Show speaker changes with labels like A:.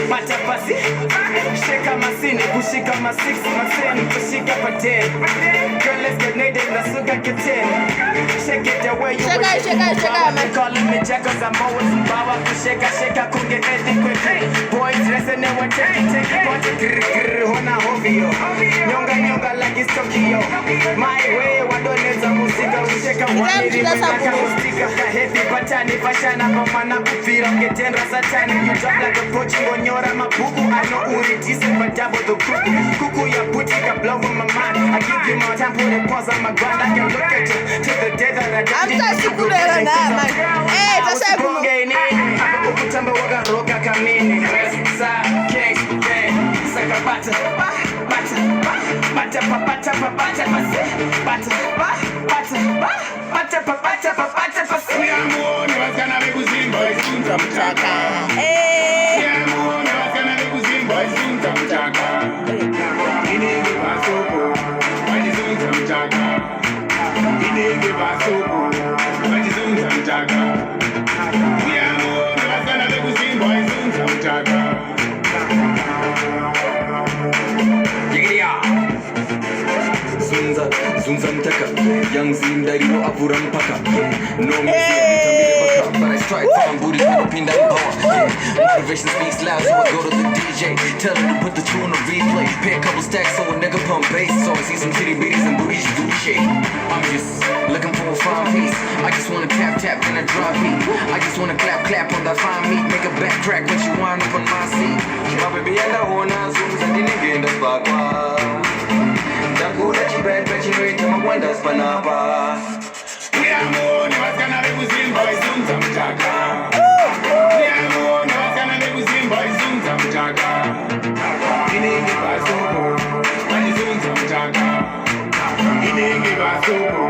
A: Mata basi, shake my scene, kushika my 6, my 10, kushika my 10. Girl, let's get naked, let's look at your 10. Shake it the way you want it. They calling me Jack 'cause I'm always in power. Shake, kunge etiquette. Boys dressing in what take it, want it, grrr, hona hovio. Nyonga like it's Tokyo. My way, wadoneza musika, usheka wani, rimenaka mustika. Kahepi patani, fashana, mamana kupira, ungetendra satani. You drop like a poaching on your mabuku. I know who it is, but double the cuckoo, your booty got blow on my mind. I give you more time, put a pause on my grind. I can look at you till the day that I die.
B: I'm just good at that, hey, that's a good
A: Ukutamba waga roka kamini. Kings, saka bata, Zunza mtaka, young zindari no avura mpaka. No music, but I strike from booty pin that power. Motivation speaks loud, so I go to the DJ, tell him to put the tune on replay. Pay a couple stacks so a nigga pump bass, so I see some titty bitties and booties do shit. I'm just looking for a fine piece. I just wanna tap and a drop beat. I just wanna clap on that fine meat. Make a back crack when she wind up on my seat. My baby and I wanna zoom and the nigga in the spot. Dakula chibet pechirete mawanda spanapa. We are more ni wakana rebuzin boys zunza mchaka. We are more ni wakana rebuzin boys zunza mchaka. Inenge basoko, mani zunza mchaka. Inenge basoko.